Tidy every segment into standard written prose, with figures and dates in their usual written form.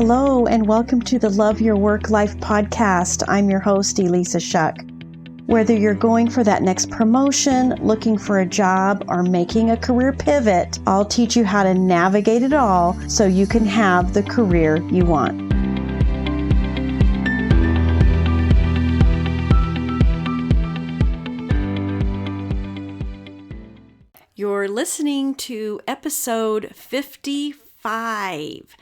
Hello, and welcome to the Love Your Work Life podcast. I'm your host, Elissa Shuck. Whether you're going for that next promotion, looking for a job, or making a career pivot, I'll teach you how to navigate it all so you can have the career you want. You're listening to episode 55.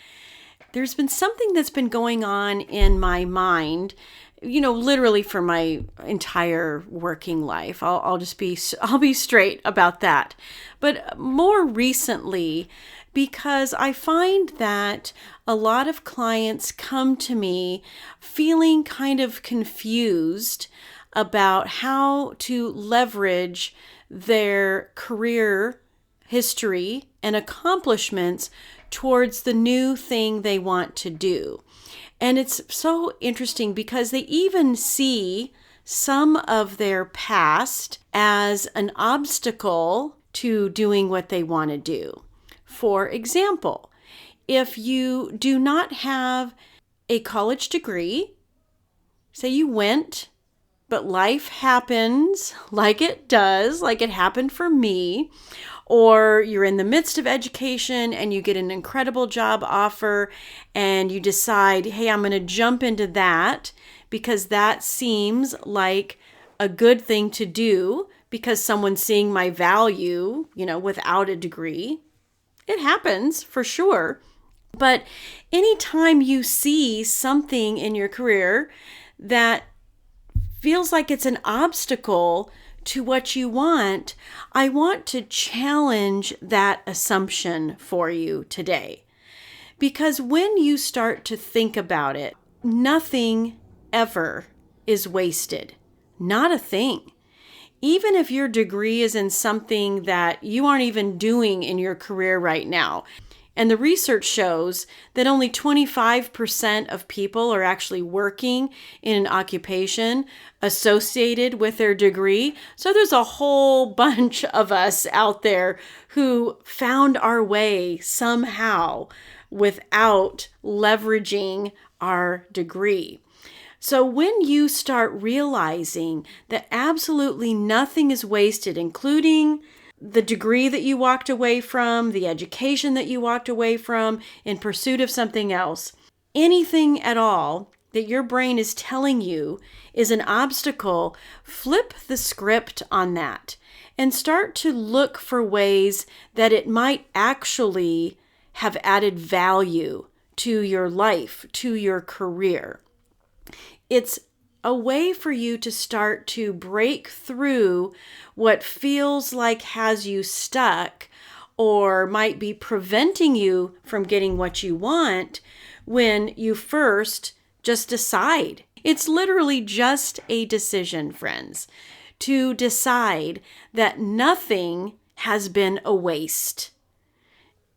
There's been something that's been going on in my mind, literally for my entire working life. I'll be straight about that. But more recently, because I find that a lot of clients come to me feeling kind of confused about how to leverage their career history and accomplishments towards the new thing they want to do. And it's so interesting because they even see some of their past as an obstacle to doing what they want to do. For example, if you do not have a college degree, say you went, but life happens like it does, like it happened for me, or you're in the midst of education and you get an incredible job offer and you decide, hey, I'm going to jump into that because that seems like a good thing to do because someone's seeing my value, without a degree. It happens for sure. But anytime you see something in your career that feels like it's an obstacle to what you want, I want to challenge that assumption for you today. Because when you start to think about it, nothing ever is wasted. Not a thing. Even if your degree is in something that you aren't even doing in your career right now. And the research shows that only 25% of people are actually working in an occupation associated with their degree. So there's a whole bunch of us out there who found our way somehow without leveraging our degree. So when you start realizing that absolutely nothing is wasted, including the degree that you walked away from, the education that you walked away from in pursuit of something else, anything at all that your brain is telling you is an obstacle, flip the script on that and start to look for ways that it might actually have added value to your life, to your career. It's a way for you to start to break through what feels like has you stuck or might be preventing you from getting what you want when you first just decide. It's literally just a decision, friends, to decide that nothing has been a waste.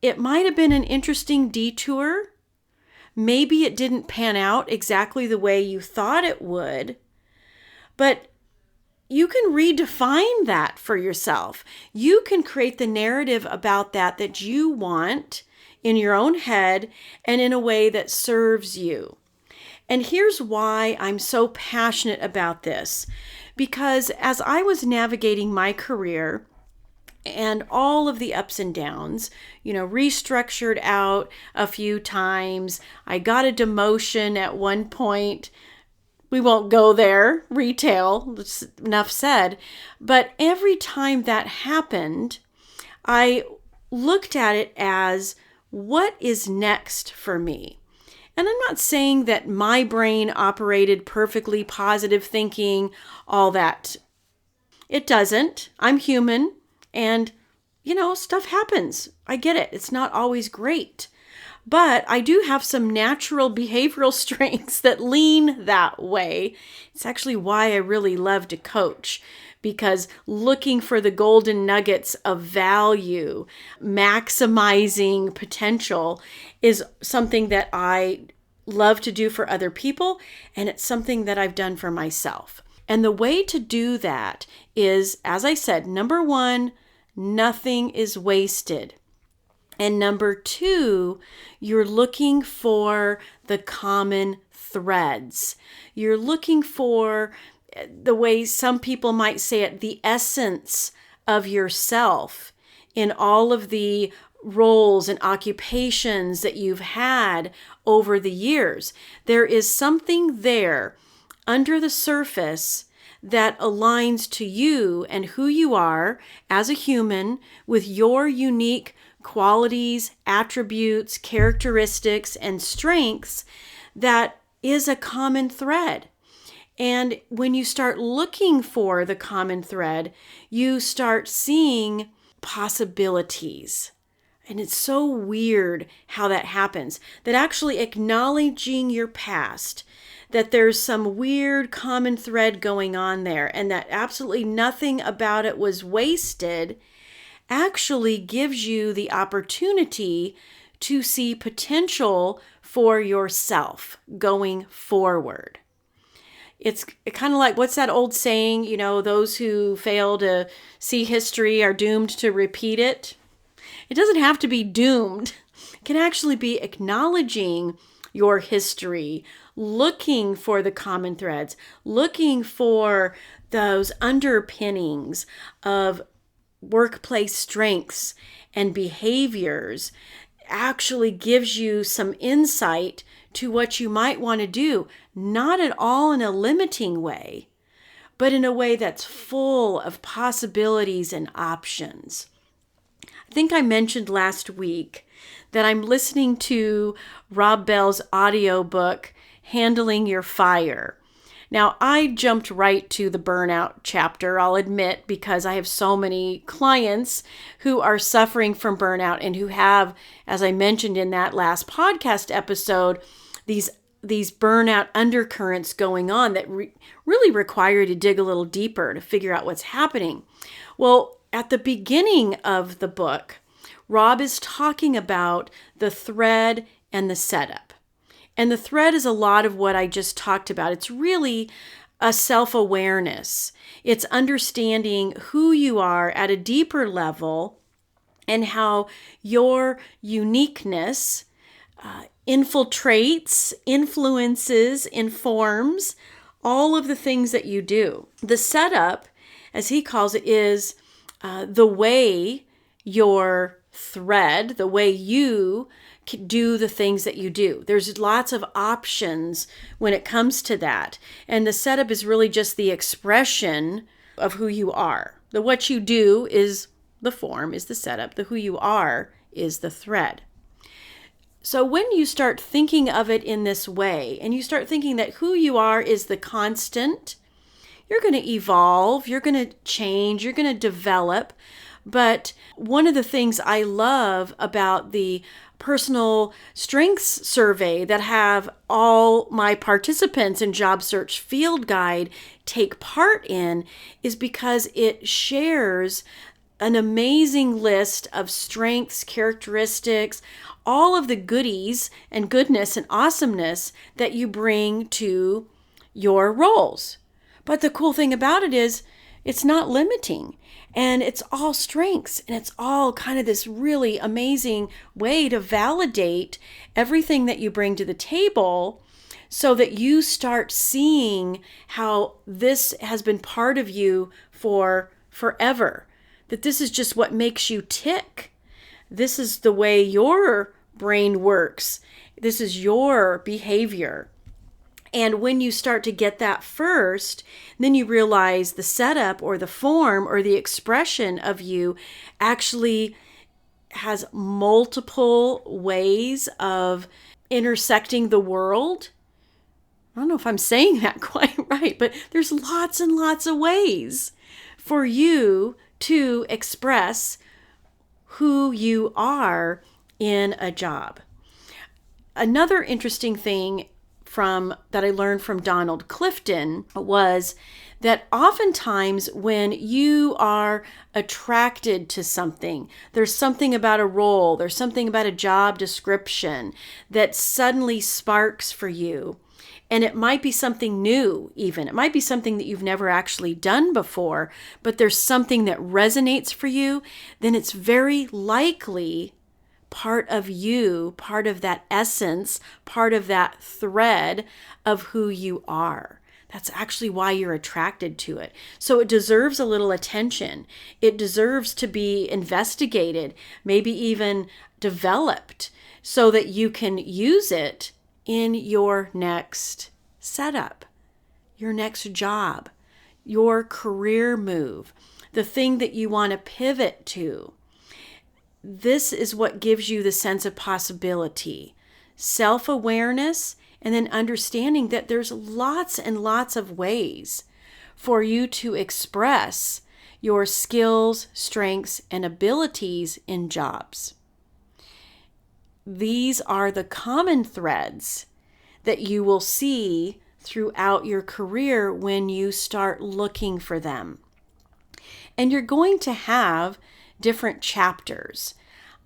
It might have been an interesting detour. Maybe it didn't pan out exactly the way you thought it would, but you can redefine that for yourself. You can create the narrative about that you want in your own head and in a way that serves you. And here's why I'm so passionate about this. Because as I was navigating my career, and all of the ups and downs, restructured out a few times. I got a demotion at one point. We won't go there, retail, enough said. But every time that happened, I looked at it as what is next for me? And I'm not saying that my brain operated perfectly, positive thinking, all that. It doesn't. I'm human. And, stuff happens. I get it. It's not always great. But I do have some natural behavioral strengths that lean that way. It's actually why I really love to coach, because looking for the golden nuggets of value, maximizing potential is something that I love to do for other people, and it's something that I've done for myself. And the way to do that is, as I said, number one, nothing is wasted. And number two, you're looking for the common threads. You're looking for the way some people might say it, the essence of yourself in all of the roles and occupations that you've had over the years. There is something there under the surface that aligns to you and who you are as a human with your unique qualities, attributes, characteristics, and strengths that is a common thread. And when you start looking for the common thread, you start seeing possibilities. And it's so weird how that happens, that actually acknowledging your past, that there's some weird common thread going on there, and that absolutely nothing about it was wasted, actually gives you the opportunity to see potential for yourself going forward. It's kind of like, what's that old saying, those who fail to see history are doomed to repeat it. It doesn't have to be doomed. It can actually be acknowledging your history, looking for the common threads, looking for those underpinnings of workplace strengths and behaviors, actually gives you some insight to what you might want to do, not at all in a limiting way, but in a way that's full of possibilities and options. I think I mentioned last week that I'm listening to Rob Bell's audiobook, Handling Your Fire. Now, I jumped right to the burnout chapter, I'll admit, because I have so many clients who are suffering from burnout and who have, as I mentioned in that last podcast episode, these burnout undercurrents going on that really require you to dig a little deeper to figure out what's happening. Well, at the beginning of the book, Rob is talking about the thread and the setup. And the thread is a lot of what I just talked about. It's really a self-awareness. It's understanding who you are at a deeper level and how your uniqueness infiltrates, influences, informs all of the things that you do. The setup, as he calls it, is the way your thread, the way you do the things that you do. There's lots of options when it comes to that. And the setup is really just the expression of who you are. The what you do is the form, is the setup. The who you are is the thread. So when you start thinking of it in this way, and you start thinking that who you are is the constant, you're going to evolve, you're going to change, you're going to develop. But one of the things I love about the personal strengths survey that have all my participants in Job Search Field Guide take part in is because it shares an amazing list of strengths, characteristics, all of the goodies and goodness and awesomeness that you bring to your roles. But the cool thing about it is it's not limiting. And it's all strengths, and it's all kind of this really amazing way to validate everything that you bring to the table so that you start seeing how this has been part of you for forever. That this is just what makes you tick. This is the way your brain works. This is your behavior. And when you start to get that first, then you realize the setup or the form or the expression of you actually has multiple ways of intersecting the world. I don't know if I'm saying that quite right, but there's lots and lots of ways for you to express who you are in a job. Another interesting thing that I learned from Donald Clifton was that oftentimes when you are attracted to something, there's something about a role, there's something about a job description that suddenly sparks for you. And it might be something new even. It might be something that you've never actually done before, but there's something that resonates for you, then it's very likely part of you, part of that essence, part of that thread of who you are. That's actually why you're attracted to it. So it deserves a little attention. It deserves to be investigated, maybe even developed, so that you can use it in your next setup, your next job, your career move, the thing that you want to pivot to. This is what gives you the sense of possibility, self-awareness, and then understanding that there's lots and lots of ways for you to express your skills, strengths, and abilities in jobs. These are the common threads that you will see throughout your career when you start looking for them. And you're going to have different chapters.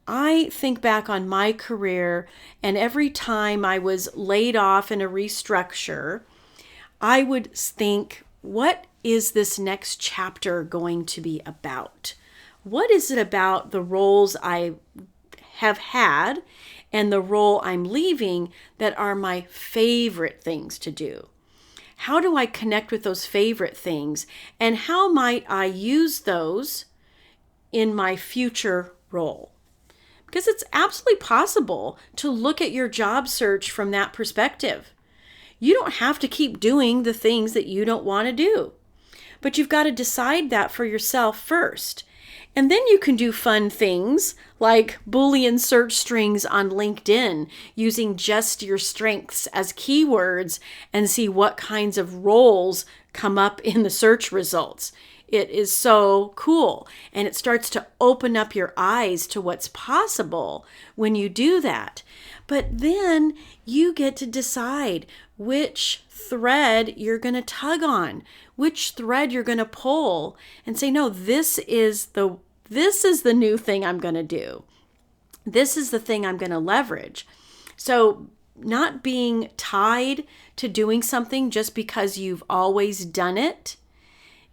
I think back on my career, and every time I was laid off in a restructure, I would think, what is this next chapter going to be about? What is it about the roles I have had and the role I'm leaving that are my favorite things to do? How do I connect with those favorite things? And how might I use those in my future role? Because it's absolutely possible to look at your job search from that perspective. You don't have to keep doing the things that you don't want to do, but you've got to decide that for yourself first. And then you can do fun things like Boolean search strings on LinkedIn using just your strengths as keywords and see what kinds of roles come up in the search results. It is so cool, and it starts to open up your eyes to what's possible when you do that. But then you get to decide which thread you're going to tug on, which thread you're going to pull and say, no, this is the new thing I'm going to do. This is the thing I'm going to leverage. So not being tied to doing something just because you've always done it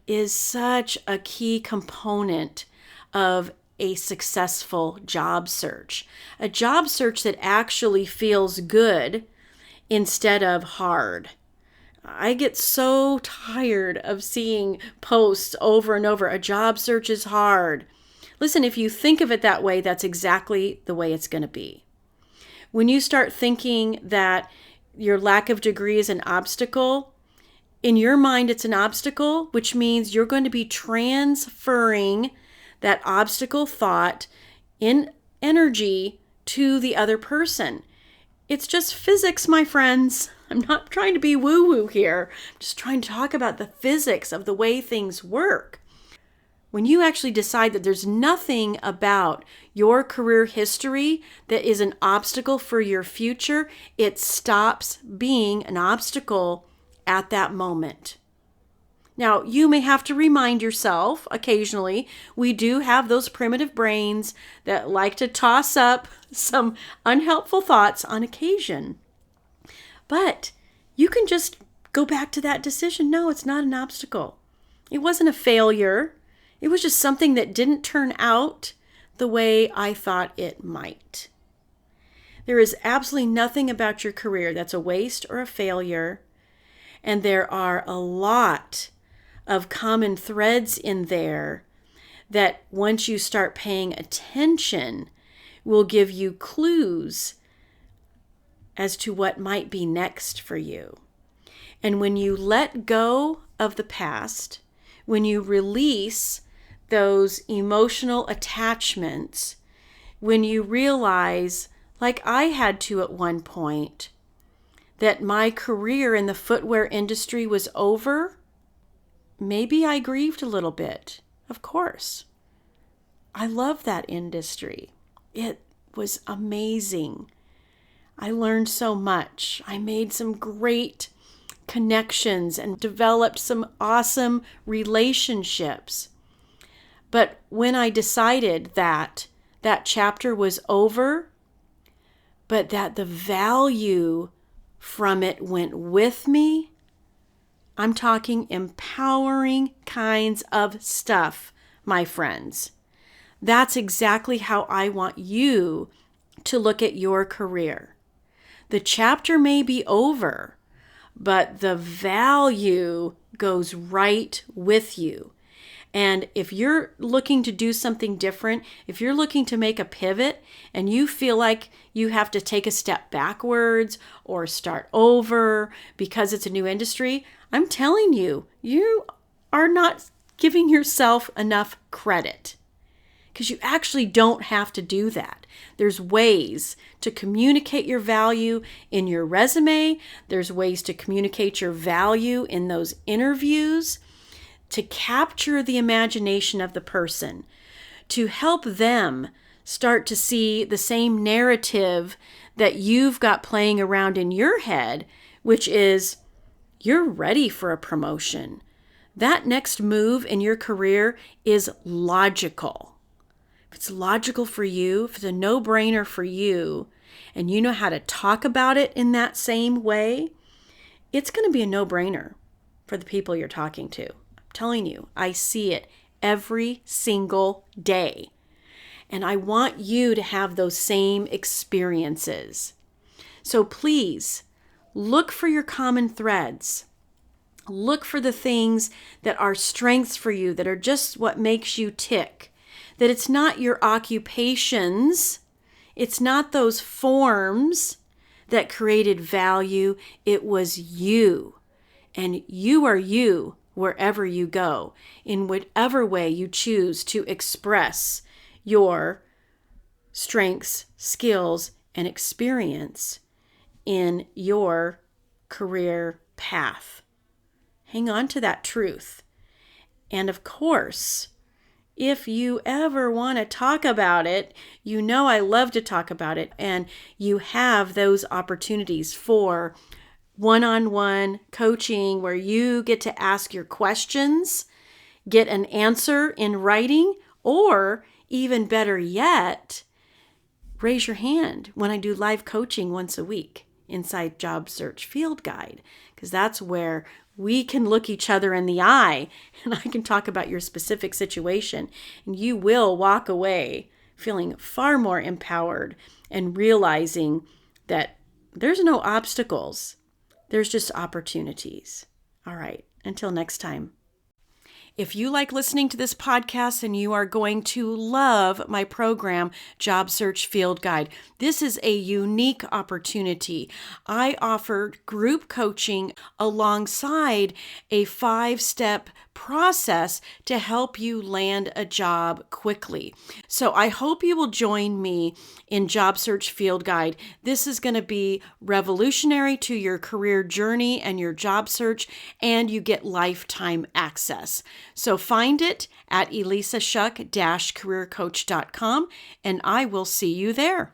is such a key component of a successful job search. A job search that actually feels good instead of hard. I get so tired of seeing posts over and over. A job search is hard. Listen, if you think of it that way, that's exactly the way it's going to be. When you start thinking that your lack of degree is an obstacle, in your mind, it's an obstacle, which means you're going to be transferring that obstacle thought in energy to the other person. It's just physics, my friends. I'm not trying to be woo-woo here. I'm just trying to talk about the physics of the way things work. When you actually decide that there's nothing about your career history that is an obstacle for your future, it stops being an obstacle at that moment. Now, you may have to remind yourself occasionally, we do have those primitive brains that like to toss up some unhelpful thoughts on occasion. But you can just go back to that decision. No, it's not an obstacle. It wasn't a failure. It was just something that didn't turn out the way I thought it might. There is absolutely nothing about your career that's a waste or a failure. And there are a lot of common threads in there that once you start paying attention will give you clues as to what might be next for you. And when you let go of the past, when you release those emotional attachments, when you realize, like I had to at one point, that my career in the footwear industry was over, maybe I grieved a little bit. Of course. I love that industry. It was amazing. I learned so much. I made some great connections and developed some awesome relationships. But when I decided that that chapter was over, but that the value from it went with me, I'm talking empowering kinds of stuff, my friends. That's exactly how I want you to look at your career. The chapter may be over, but the value goes right with you. And if you're looking to do something different, if you're looking to make a pivot and you feel like you have to take a step backwards or start over because it's a new industry, I'm telling you, you are not giving yourself enough credit, because you actually don't have to do that. There's ways to communicate your value in your resume. There's ways to communicate your value in those interviews, to capture the imagination of the person, to help them start to see the same narrative that you've got playing around in your head, which is you're ready for a promotion. That next move in your career is logical. If it's logical for you, if it's a no-brainer for you, and you know how to talk about it in that same way, it's going to be a no-brainer for the people you're talking to. Telling you, I see it every single day. And I want you to have those same experiences. So please look for your common threads. Look for the things that are strengths for you, that are just what makes you tick. That it's not your occupations, it's not those forms that created value, it was you. And you are you wherever you go, in whatever way you choose to express your strengths, skills, and experience in your career path. Hang on to that truth. And of course, if you ever want to talk about it, you know I love to talk about it, and you have those opportunities for one-on-one coaching where you get to ask your questions, get an answer in writing, or even better yet, raise your hand when I do live coaching once a week inside Job Search Field Guide, because that's where we can look each other in the eye and I can talk about your specific situation, and you will walk away feeling far more empowered and realizing that there's no obstacles. There's just opportunities. All right, until next time. If you like listening to this podcast, and you are going to love my program, Job Search Field Guide, this is a unique opportunity. I offer group coaching alongside a 5-step process to help you land a job quickly. So I hope you will join me in Job Search Field Guide. This is going to be revolutionary to your career journey and your job search, and you get lifetime access. So find it at elissashuck-careercoach.com, and I will see you there.